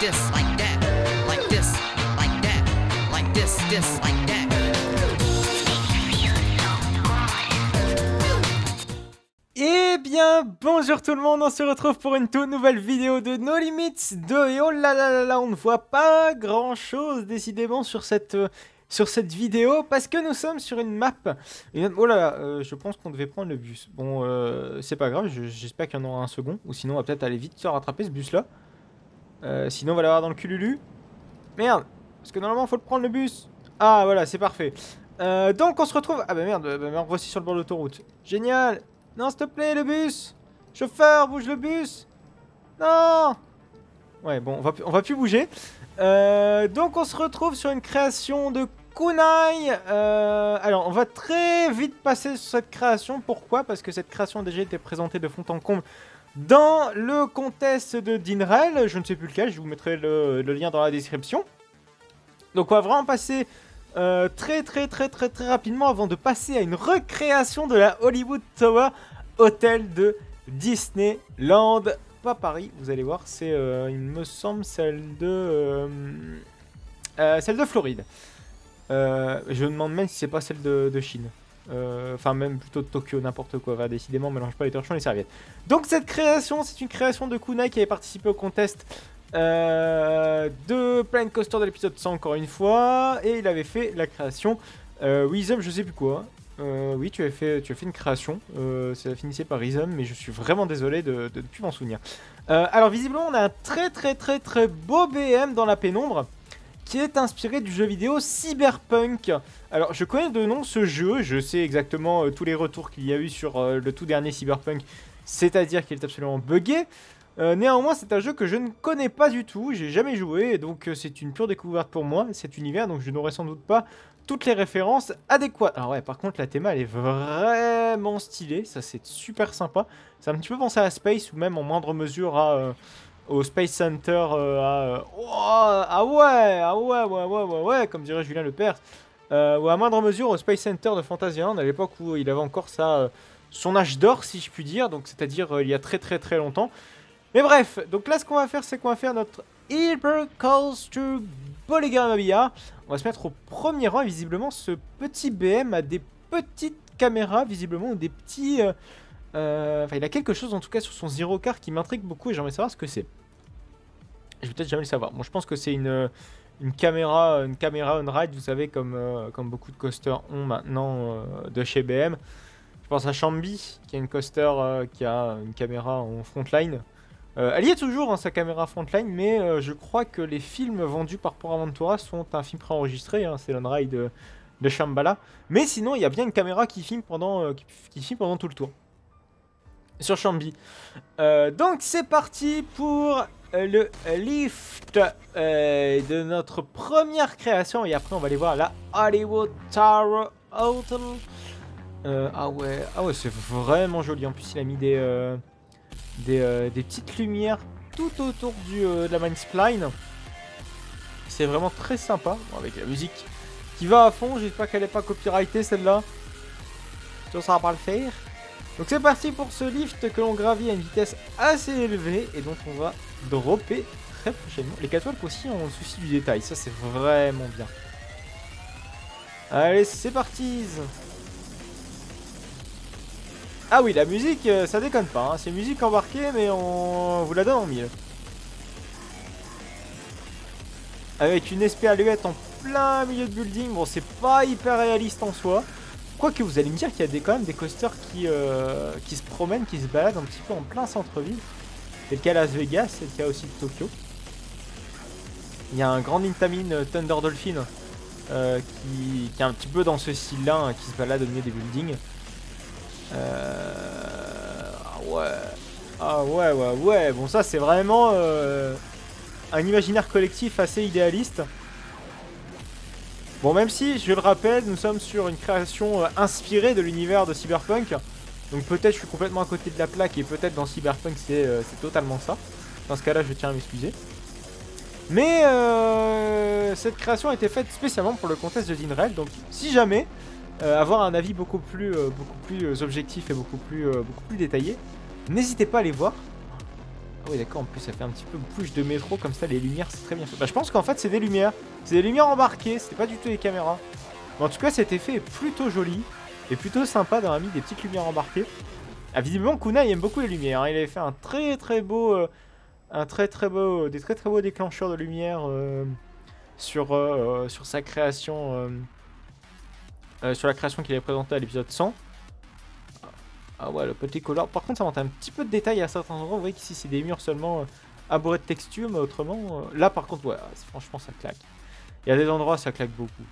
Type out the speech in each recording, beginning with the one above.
this, like that, like this, like that, like this, like that. Eh bien, bonjour tout le monde, on se retrouve pour une toute nouvelle vidéo de No Limits 2 et oh là là là là, on ne voit pas grand chose décidément sur cette vidéo parce que nous sommes sur une map. Oh là là, je pense qu'on devait prendre le bus. Bon, c'est pas grave, j'espère qu'il y en aura un second ou sinon on va peut-être aller vite se rattraper ce bus là. Sinon on va l'avoir dans le cululu. Merde, parce que normalement il faut le prendre le bus. Ah voilà, c'est parfait. Donc on se retrouve... Ah bah merde, me revoici sur le bord de l'autoroute. Génial. Non, s'il te plaît, le bus! Chauffeur, bouge le bus! Non! Ouais, bon, on va plus bouger. Donc, on se retrouve sur une création de kunai. Alors, on va très vite passer sur cette création. Pourquoi? Parce que cette création a déjà été présentée de fond en comble dans le contest de Dinrel. Je ne sais plus lequel, je vous mettrai le lien dans la description. Donc, on va vraiment passer... très rapidement avant de passer à une recréation de la Hollywood Tower Hotel de Disneyland. Pas Paris, vous allez voir, c'est il me semble celle de Floride. Je me demande même si c'est pas celle de Chine. Enfin même plutôt de Tokyo, n'importe quoi. Va, décidément, on mélange pas les torchons et les serviettes. Donc cette création, c'est une création de kunai qui avait participé au contest de Planet Coaster de l'épisode 100 encore une fois, et il avait fait la création Wisdom, je sais plus quoi. Oui, tu as fait une création, ça finissait par Wisdom, mais je suis vraiment désolé de ne plus m'en souvenir. Alors visiblement on a un très beau BM dans la pénombre qui est inspiré du jeu vidéo Cyberpunk. Alors je connais de nom ce jeu, je sais exactement tous les retours qu'il y a eu sur le tout dernier Cyberpunk, c'est-à-dire qu'il est absolument buggé. Néanmoins, c'est un jeu que je ne connais pas du tout, j'ai jamais joué, donc c'est une pure découverte pour moi, cet univers, donc je n'aurai sans doute pas toutes les références adéquates. Alors ouais, par contre, la théma, elle est vraiment stylée, ça c'est super sympa. C'est un petit peu pensé à Space, ou même en moindre mesure au Space Center, ouais, comme dirait Julien Lepers, ou à moindre mesure au Space Center de Fantasyland, à l'époque où il avait encore son âge d'or, si je puis dire, donc c'est-à-dire il y a très longtemps. Mais bref, donc là ce qu'on va faire, c'est qu'on va faire notre Hyper Coaster Polygamia. On va se mettre au premier rang et visiblement ce petit BM a des petites caméras, visiblement, ou des petits... Enfin, il a quelque chose en tout cas sur son Zero Car qui m'intrigue beaucoup et j'aimerais savoir ce que c'est. Je vais peut-être jamais le savoir. Bon, je pense que c'est une caméra on-ride, vous savez, comme beaucoup de coasters ont maintenant de chez BM. Je pense à Chambi, qui a une coaster qui a une caméra en frontline. Elle y est toujours, hein, sa caméra frontline, mais je crois que les films vendus par PortAventura sont un film préenregistré, hein, c'est l'on-ride de Shambhala. Mais sinon, il y a bien une caméra qui filme pendant tout le tour. Sur Chambi. Donc c'est parti pour le lift de notre première création. Et après, on va aller voir la Hollywood Tower Hotel. Ah ouais, c'est vraiment joli. En plus, il a mis des petites lumières tout autour de la main spline. C'est vraiment très sympa, bon, avec la musique qui va à fond. J'espère qu'elle n'est pas copyrightée celle-là. Ça va pas le faire. Donc c'est parti pour ce lift que l'on gravit à une vitesse assez élevée et donc on va dropper très prochainement. Les catwalks aussi ont le souci du détail, ça c'est vraiment bien. Allez, c'est parti. Ah oui, la musique, ça déconne pas, hein. C'est musique embarquée, mais on vous la donne en mille. Avec une espéaluette en plein milieu de building, bon c'est pas hyper réaliste en soi. Quoique vous allez me dire qu'il y a quand même des coasters qui se promènent, qui se baladent un petit peu en plein centre-ville. C'est le cas à Las Vegas, c'est le cas aussi de Tokyo. Il y a un grand Intamin Thunder Dolphin qui est un petit peu dans ce style-là, hein, qui se balade au milieu des buildings. Ah ouais. Bon, ça c'est vraiment un imaginaire collectif assez idéaliste. Bon, même si, je le rappelle, nous sommes sur une création inspirée de l'univers de Cyberpunk. Donc peut-être je suis complètement à côté de la plaque et peut-être dans Cyberpunk c'est totalement ça. Dans ce cas-là, je tiens à m'excuser. Mais cette création a été faite spécialement pour le contest de Dinrel. Donc si jamais avoir un avis beaucoup plus objectif et beaucoup plus détaillé, n'hésitez pas à aller voir. oui, d'accord, en plus ça fait un petit peu bouche de métro, comme ça les lumières c'est très bien fait. Bah, je pense qu'en fait c'est des lumières. C'est des lumières embarquées, c'était pas du tout les caméras. Mais en tout cas cet effet est plutôt joli. Et plutôt sympa d'avoir mis des petites lumières embarquées. Ah, visiblement Kunai aime beaucoup les lumières, hein. Il avait fait un très beau... des très beaux déclencheurs de lumière sur sa création... sur la création qu'il avait présentée à l'épisode 100. Ah ouais, le petit color. Par contre, ça monte un petit peu de détails à certains endroits. Vous voyez qu'ici, c'est des murs seulement abourrés de texture, mais autrement... Là, par contre, ouais, franchement, ça claque. Il y a des endroits, ça claque beaucoup.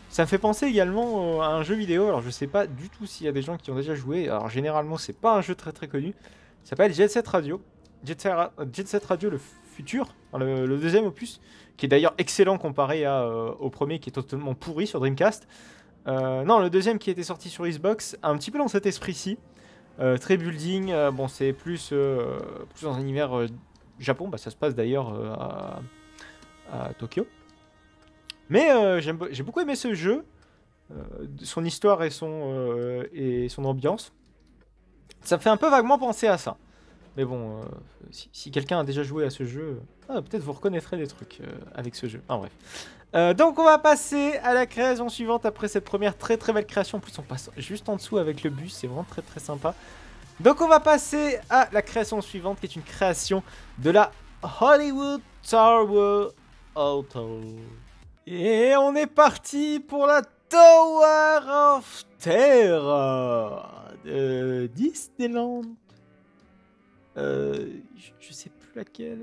Ça me fait penser également à un jeu vidéo. Alors, je sais pas du tout s'il y a des gens qui ont déjà joué. Alors, généralement, c'est pas un jeu très connu. Ça s'appelle Jet Set Radio. Jet Set Radio, le futur, enfin, le deuxième opus, qui est d'ailleurs excellent comparé au premier qui est totalement pourri sur Dreamcast. Non, le deuxième qui était sorti sur Xbox, un petit peu dans cet esprit-ci. Très building, bon c'est plus dans un univers Japon, bah, ça se passe d'ailleurs à Tokyo. Mais j'ai beaucoup aimé ce jeu, son histoire et son ambiance. Ça me fait un peu vaguement penser à ça. Mais bon, si quelqu'un a déjà joué à ce jeu, peut-être vous reconnaîtrez des trucs avec ce jeu. Enfin bref. Donc on va passer à la création suivante après cette première très belle création. En plus on passe juste en dessous avec le bus, c'est vraiment très sympa. Donc on va passer à la création suivante qui est une création de la Hollywood Tower Auto. Et on est parti pour la Tower of Terror de Disneyland. Je sais plus laquelle.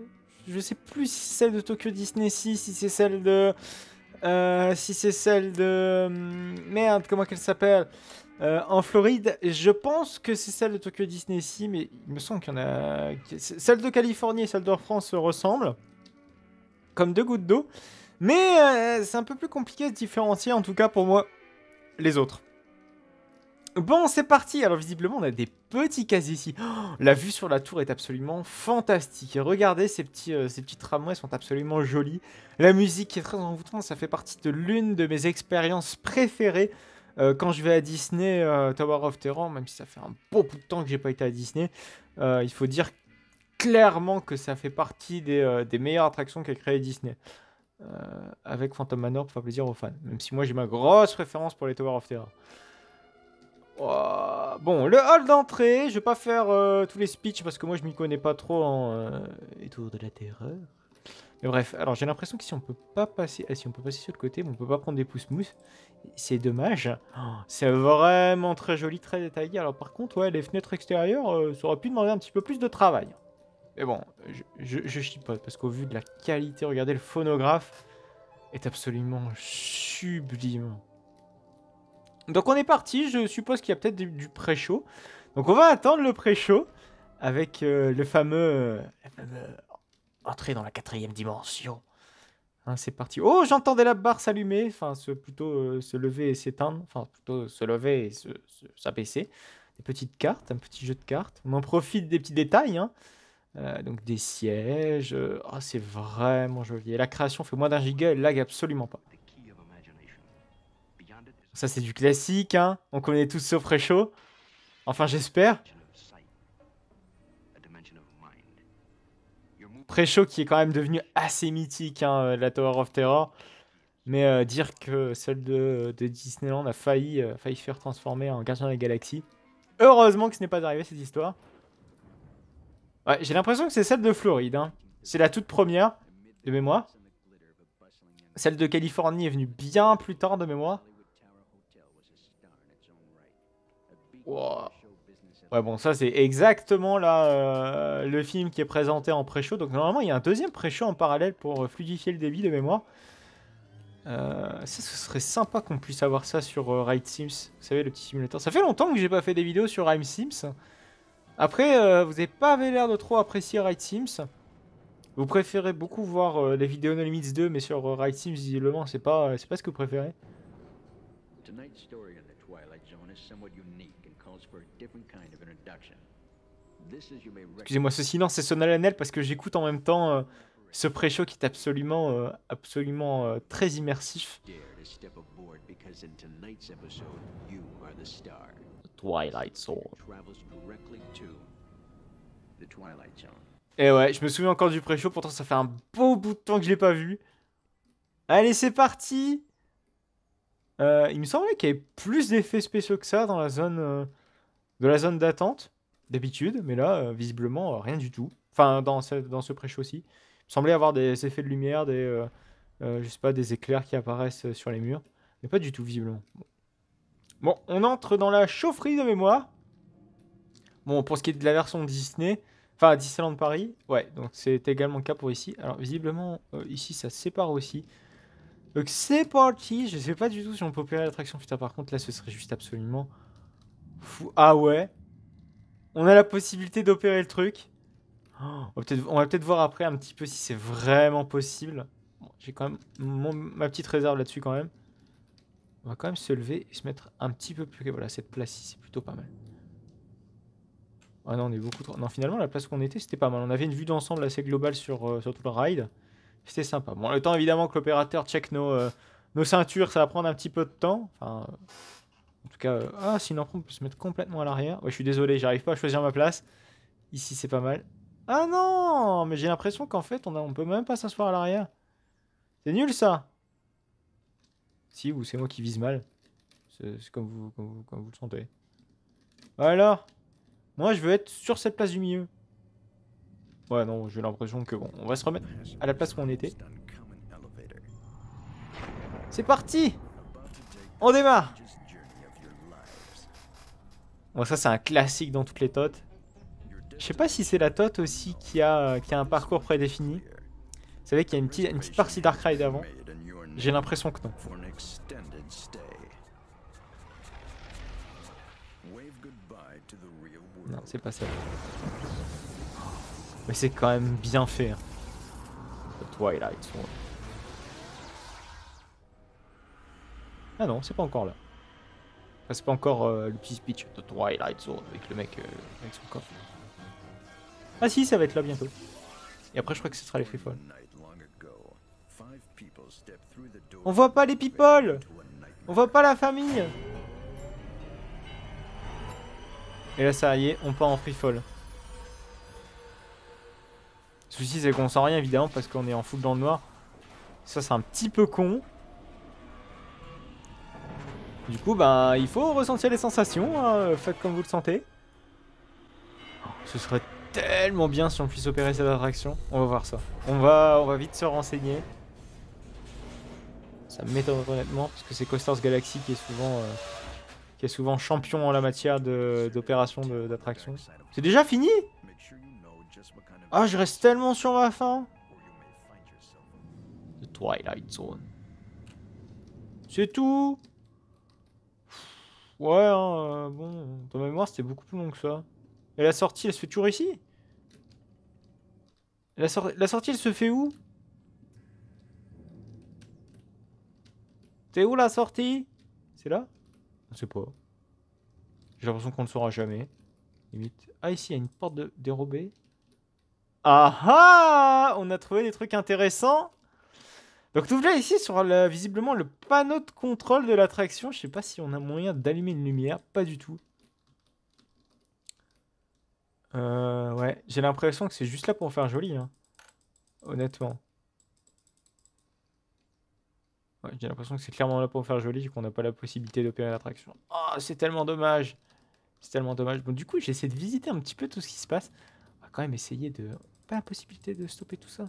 Je sais plus si c'est celle de Tokyo Disney Sea, si c'est celle de... merde, comment qu'elle s'appelle en Floride. Je pense que c'est celle de Tokyo Disney Sea, mais il me semble qu'il y en a... Celle de Californie et celle de France se ressemblent. Comme deux gouttes d'eau. Mais c'est un peu plus compliqué de différencier, en tout cas pour moi, les autres. Bon, c'est parti. Alors visiblement, on a des petits casiers ici. Oh, la vue sur la tour est absolument fantastique. Et regardez, ces petits tramways sont absolument jolis. La musique est très envoûtante. Ça fait partie de l'une de mes expériences préférées quand je vais à Disney Tower of Terror. Même si ça fait un bon bout de temps que j'ai pas été à Disney. Il faut dire clairement que ça fait partie des meilleures attractions qu'a créé Disney. Avec Phantom Manor pour faire plaisir aux fans. Même si moi j'ai ma grosse préférence pour les Tower of Terror. Oh, bon, le hall d'entrée, je vais pas faire tous les speeches parce que moi je m'y connais pas trop en Tour de la Terreur. Mais bref, alors j'ai l'impression qu'ici on peut pas passer. Ah si, on peut passer sur le côté, mais on peut pas prendre des pouces-mousses. C'est dommage. Oh, c'est vraiment très joli, très détaillé. Alors par contre, ouais, les fenêtres extérieures, ça aurait pu demander un petit peu plus de travail. Mais bon, je chipote parce qu'au vu de la qualité, regardez, le phonographe est absolument sublime. Donc on est parti, je suppose qu'il y a peut-être du pré-show. Donc on va attendre le pré-show avec le fameux entrée dans la 4e dimension. Hein, c'est parti. Oh, j'entendais la barre s'allumer, enfin plutôt se lever et s'éteindre, enfin plutôt se lever et s'abaisser. Des petites cartes, un petit jeu de cartes. On en profite des petits détails, hein. Donc des sièges. Oh, c'est vraiment joli. Et la création fait moins d'1 giga, elle lag absolument pas. Ça, c'est du classique, hein. On connaît tous ce pré-show. Enfin, j'espère. Pré-show qui est quand même devenu assez mythique, hein, la Tower of Terror. Mais dire que celle de Disneyland a failli faire transformer en Gardien de la Galaxie. Heureusement que ce n'est pas arrivé, cette histoire. Ouais, j'ai l'impression que c'est celle de Floride, hein. C'est la toute première, de mémoire. Celle de Californie est venue bien plus tard, de mémoire. Wow. Ouais, bon, ça c'est exactement là le film qui est présenté en pré-show. Donc normalement, il y a un deuxième pré-show en parallèle pour fluidifier le débit de mémoire. Ça, ce serait sympa qu'on puisse avoir ça sur Ride Sims. Vous savez, le petit simulateur. Ça fait longtemps que j'ai pas fait des vidéos sur Ride Sims. Après, vous n'avez pas l'air de trop apprécier Ride Sims. Vous préférez beaucoup voir les vidéos No Limits 2, mais sur Ride Sims, visiblement, c'est pas ce que vous préférez. Excusez-moi, ce silence est solennel parce que j'écoute en même temps ce pré-show qui est absolument très immersif. Twilight Zone. Et ouais, je me souviens encore du pré-show, pourtant ça fait un beau bout de temps que je l'ai pas vu. Allez, c'est parti. Il me semblait qu'il y avait plus d'effets spéciaux que ça dans la zone de la zone d'attente d'habitude, mais là, visiblement, rien du tout. Enfin, dans ce pré-show aussi. Il me semblait avoir des effets de lumière, je sais pas, des éclairs qui apparaissent sur les murs, mais pas du tout visiblement. Bon, on entre dans la chaufferie de mémoire. Bon, pour ce qui est de la version Disney, enfin Disneyland Paris, ouais, donc c'est également le cas pour ici. Alors visiblement, ici ça se sépare aussi. Donc c'est parti, je sais pas du tout si on peut opérer l'attraction. Putain, par contre là ce serait juste absolument fou. Ah ouais, on a la possibilité d'opérer le truc. Oh, on va peut-être voir après un petit peu si c'est vraiment possible. Bon, j'ai quand même ma petite réserve là-dessus quand même. On va quand même se lever et se mettre un petit peu plus... Voilà, cette place-ci, c'est plutôt pas mal. Ah non, on est beaucoup trop... Non, finalement, la place qu'on était, c'était pas mal. On avait une vue d'ensemble assez globale sur tout le ride. C'était sympa. Bon, le temps, évidemment, que l'opérateur check nos ceintures, ça va prendre un petit peu de temps. Enfin, en tout cas... Ah, sinon, on peut se mettre complètement à l'arrière. Ouais, je suis désolé, j'arrive pas à choisir ma place. Ici, c'est pas mal. Ah non, mais j'ai l'impression qu'en fait, on peut même pas s'asseoir à l'arrière. C'est nul, ça. Si, ou c'est moi qui vise mal. C'est comme vous le sentez. Alors, moi, je veux être sur cette place du milieu. Ouais, non, j'ai l'impression que bon, on va se remettre à la place où on était. C'est parti! On démarre! Bon, ça, c'est un classique dans toutes les totes. Je sais pas si c'est la tote aussi qui a un parcours prédéfini. Vous savez qu'il y a une petite partie Dark Ride avant. J'ai l'impression que non. Non, c'est pas ça. Mais c'est quand même bien fait. Hein. The Twilight Zone. Ah non, c'est pas encore là. Enfin, c'est pas encore le petit speech The Twilight Zone avec le mec avec son coffre. Ah si, ça va être là bientôt. Et après, je crois que ce sera les free fall. On voit pas les people! On voit pas la famille! Et là, ça y est, on part en free fall. Le souci, c'est qu'on sent rien évidemment parce qu'on est en full dans le noir. Ça, c'est un petit peu con. Du coup, ben, il faut ressentir les sensations. Hein, faites comme vous le sentez. Oh, ce serait tellement bien si on puisse opérer cette attraction. On va voir ça. On va vite se renseigner. Ça m'étonne honnêtement parce que c'est Coasters Galaxy qui est souvent champion en la matière d'opération d'attraction. C'est déjà fini? Ah, je reste tellement sur ma faim. The Twilight Zone. C'est tout. Ouais, hein, bon, dans ma mémoire, c'était beaucoup plus long que ça. Et la sortie, elle se fait toujours ici? La sortie, elle se fait où? C'est où la sortie? C'est là? On sait pas. J'ai l'impression qu'on ne saura jamais. Limite. Ah, ici, il y a une porte dérobée. Ah ah! On a trouvé des trucs intéressants. Donc, tout là ici, sur visiblement le panneau de contrôle de l'attraction. Je sais pas si on a moyen d'allumer une lumière. Pas du tout. Ouais, j'ai l'impression que c'est juste là pour faire joli, hein. Honnêtement. Ouais, j'ai l'impression que c'est clairement là pour faire joli et qu'on n'a pas la possibilité d'opérer l'attraction. Oh, c'est tellement dommage. C'est tellement dommage. Bon, du coup, j'essaie de visiter un petit peu tout ce qui se passe. On va quand même essayer de... Pas la possibilité de stopper tout ça.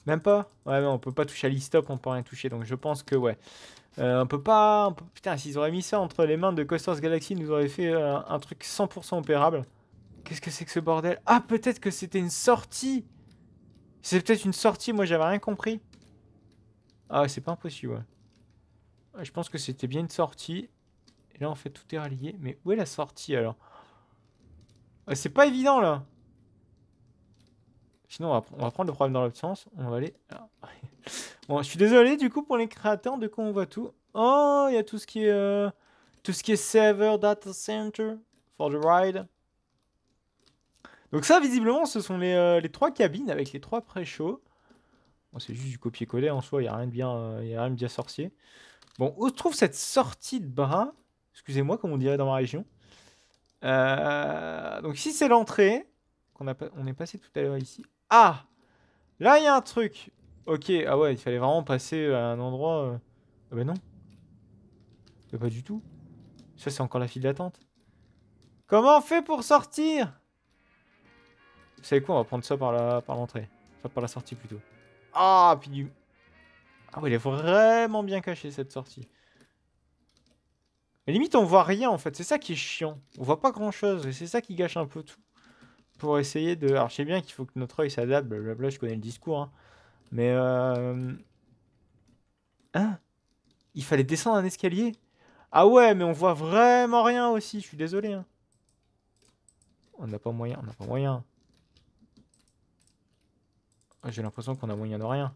Même pas? Ouais, non, on peut pas toucher à l'e-stop, on peut rien toucher. Donc je pense que, ouais. On peut pas... Putain, s'ils auraient mis ça entre les mains de Coasters Galaxy, ils nous auraient fait un truc 100% opérable. Qu'est-ce que c'est que ce bordel? Ah, peut-être que c'était une sortie. C'est peut-être une sortie, moi j'avais rien compris. Ah, c'est pas impossible, ouais. Ouais, je pense que c'était bien une sortie. Et là, en fait, tout est rallié. Mais où est la sortie, alors? Ouais, c'est pas évident, là. Sinon, on va prendre le problème dans l'autre sens. On va aller... Bon, je suis désolé, du coup, pour les créateurs, de quoi on voit tout. Oh, il y a tout ce qui est... tout ce qui est server data center for the ride. Donc ça, visiblement, ce sont les 3 cabines avec les 3 pré-shows. Bon, c'est juste du copier-coller en soi, il n'y a rien de bien sorcier. Bon, où se trouve cette sortie de bras? Excusez-moi, comme on dirait dans ma région. Donc ici, c'est l'entrée. on est passé tout à l'heure ici. Ah! Là, il y a un truc. Ok, ah ouais, il fallait vraiment passer à un endroit... Ah bah non. Bah pas du tout. Ça, c'est encore la file d'attente. Comment on fait pour sortir? Vous savez quoi, on va prendre ça par l'entrée. Enfin, par la sortie plutôt. Ah, puis du... Ah ouais, il est vraiment bien caché cette sortie. Mais limite, on voit rien en fait. C'est ça qui est chiant. On voit pas grand chose. Et c'est ça qui gâche un peu tout. Pour essayer de. Alors, je sais bien qu'il faut que notre œil s'adapte. Blablabla, je connais le discours. Hein. Mais. Hein? Il fallait descendre un escalier? Ah ouais, mais on voit vraiment rien aussi. Je suis désolé. Hein. On n'a pas moyen. On n'a pas moyen. J'ai l'impression qu'on a moyen de rien.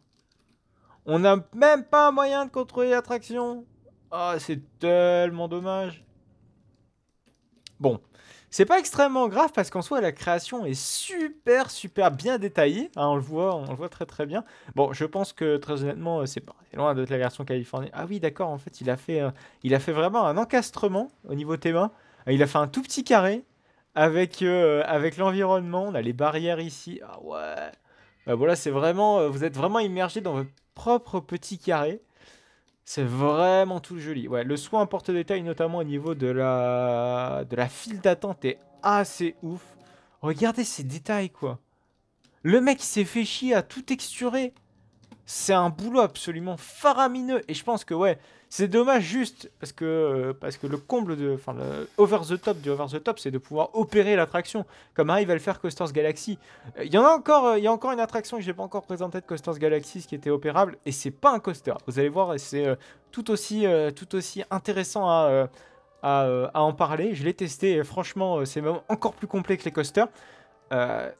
On n'a même pas moyen de contrôler l'attraction. Ah, c'est tellement dommage. Bon, c'est pas extrêmement grave parce qu'en soi la création est super bien détaillée, hein, on le voit très très bien. Bon, je pense que très honnêtement c'est loin d'être la version californienne. Ah oui d'accord, en fait il a fait vraiment un encastrement au niveau théma. Il a fait un tout petit carré avec l'environnement, on a les barrières ici. Ah ouais, bah voilà c'est vraiment, vous êtes vraiment immergé dans votre propre petit carré. C'est vraiment tout joli. Ouais, le soin en porte-détail, notamment au niveau de la file d'attente, est assez ouf. Regardez ces détails, quoi. Le mec, il s'est fait chier à tout texturer. C'est un boulot absolument faramineux. Et je pense que, ouais, c'est dommage juste parce que le comble de... Enfin, le over the top du over the top, c'est de pouvoir opérer l'attraction, comme arrive à le faire Coasters Galaxy. Il y a encore une attraction que j'ai pas encore présentée de Coasters Galaxy, qui était opérable, et c'est pas un coaster. Vous allez voir, c'est tout aussi intéressant à en parler. Je l'ai testé, et franchement, c'est même encore plus complet que les coasters.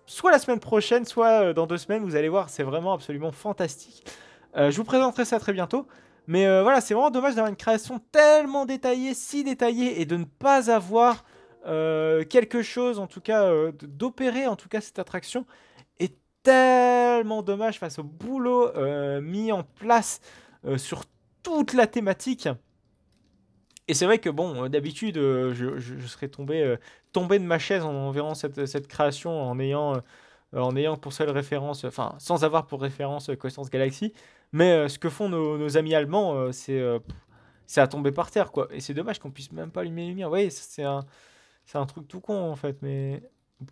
Soit la semaine prochaine, soit dans 2 semaines, vous allez voir, c'est vraiment absolument fantastique. Je vous présenterai ça très bientôt. Mais voilà, c'est vraiment dommage d'avoir une création tellement détaillée, si détaillée, et de ne pas avoir quelque chose, en tout cas, d'opérer, en tout cas, cette attraction. Est tellement dommage face au boulot mis en place sur toute la thématique. Et c'est vrai que bon, d'habitude, je serais tombé de ma chaise en verrant cette création, en ayant pour seule référence, enfin, sans avoir pour référence Coasters Galaxy. Mais ce que font nos amis allemands, c'est à tomber par terre, quoi. Et c'est dommage qu'on puisse même pas allumer les lumières. Oui, c'est un truc tout con, en fait. Mais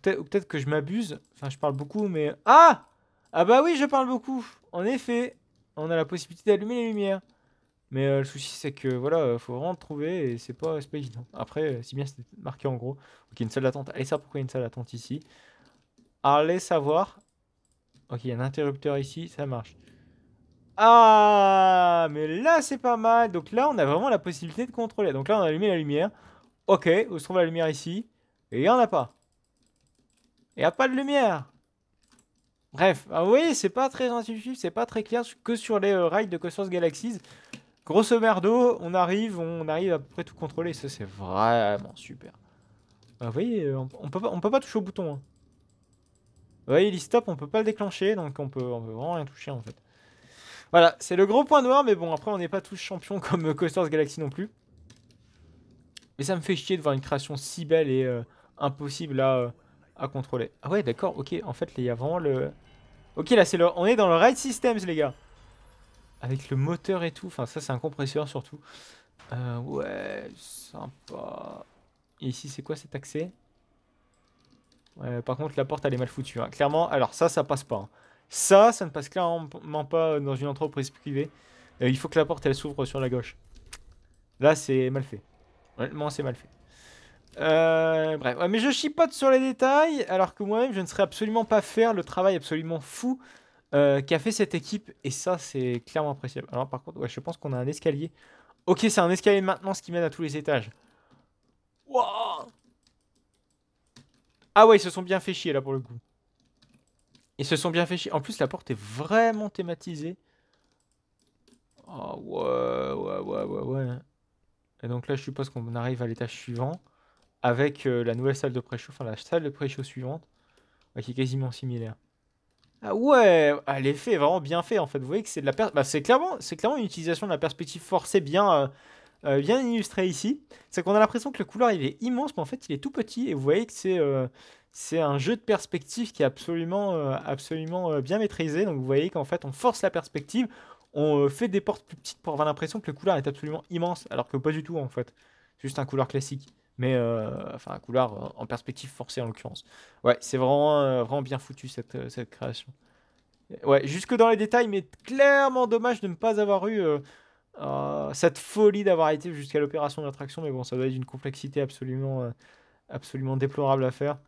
peut-être que je m'abuse. Enfin, je parle beaucoup, mais... Ah! Ah bah oui, je parle beaucoup. En effet, on a la possibilité d'allumer les lumières. Mais le souci, c'est que voilà, faut vraiment le trouver et c'est pas évident. Après, si bien c'était marqué en gros. Ok, une salle d'attente. Allez, ça, pourquoi il y a une salle d'attente ici? Allez savoir. Ok, il y a un interrupteur ici, ça marche. Ah, mais là, c'est pas mal. Donc là, on a vraiment la possibilité de contrôler. Donc là, on a allumé la lumière. Ok, où se trouve la lumière ici? Et il n'y en a pas. Il n'y a pas de lumière. Bref, ah, vous voyez, c'est pas très intuitif, c'est pas très clair que sur les rides de Coasters Galaxies. Grosso merdo, on arrive à peu près tout contrôler. Ça, c'est vraiment super. Vous voyez, on peut pas toucher au bouton. Hein. Vous voyez, l'e-stop, on peut pas le déclencher, donc on peut vraiment rien toucher en fait. Voilà, c'est le gros point noir, mais bon, après, on n'est pas tous champions comme Coasters Galaxy non plus. Mais ça me fait chier de voir une création si belle et impossible à contrôler. Ah ouais, d'accord, ok. En fait, il y a vraiment le... Ok, là, on est dans le Ride Systems, les gars. Avec le moteur et tout. Enfin, ça, c'est un compresseur surtout. Ouais, sympa. Et ici, c'est quoi cet accès? Ouais, par contre, la porte, elle est mal foutue. Hein. Clairement, alors ça passe pas. Hein. Ça ne passe clairement pas dans une entreprise privée. Il faut que la porte, elle s'ouvre sur la gauche. Là, c'est mal fait. Honnêtement, c'est mal fait. Bref, ouais, mais je chipote sur les détails, alors que moi-même, je ne serais absolument pas faire le travail absolument fou qu'a fait cette équipe. Et ça, c'est clairement appréciable. Alors, par contre, ouais, je pense qu'on a un escalier. Ok, c'est un escalier de maintenance qui mène à tous les étages. Wow. Ah ouais, ils se sont bien fait chier là pour le coup. Ils se sont bien fait chier. En plus, la porte est vraiment thématisée. Oh ouais. Et donc là, je suppose qu'on arrive à l'étage suivant. Avec la nouvelle salle de pré-show. Enfin, la salle de pré-show suivante. Qui est quasiment similaire. Ah ouais, l'effet est vraiment bien fait en fait. Vous voyez que c'est de la c'est clairement une utilisation de la perspective forcée bien bien illustré ici. C'est qu'on a l'impression que le couloir il est immense, mais en fait il est tout petit. Et vous voyez que c'est un jeu de perspective qui est absolument bien maîtrisé. Donc vous voyez qu'en fait on force la perspective, on fait des portes plus petites pour avoir l'impression que le couloir est absolument immense, alors que pas du tout en fait. C'est juste un couloir classique. Mais enfin un couloir en perspective forcée en l'occurrence. Ouais, c'est vraiment bien foutu cette création. Ouais, jusque dans les détails, mais clairement dommage de ne pas avoir eu cette folie d'avoir été jusqu'à l'opération d'attraction. Mais bon, ça doit être d'une complexité absolument déplorable à faire.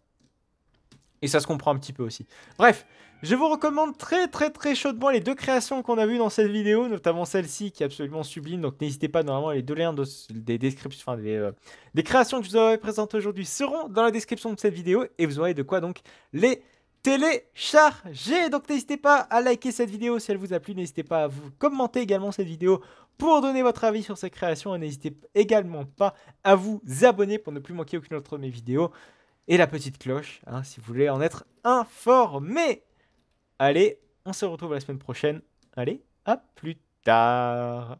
Et ça se comprend un petit peu aussi. Bref, je vous recommande très chaudement les deux créations qu'on a vues dans cette vidéo, notamment celle-ci qui est absolument sublime. Donc n'hésitez pas, normalement les deux liens des descriptions, enfin des créations que je vous avais présentées aujourd'hui seront dans la description de cette vidéo. Et vous aurez de quoi donc les télécharger. Donc n'hésitez pas à liker cette vidéo si elle vous a plu. N'hésitez pas à vous commenter également cette vidéo pour donner votre avis sur ces créations. Et n'hésitez également pas à vous abonner pour ne plus manquer aucune autre de mes vidéos. Et la petite cloche, hein, si vous voulez en être informé. Allez, on se retrouve la semaine prochaine. Allez, à plus tard.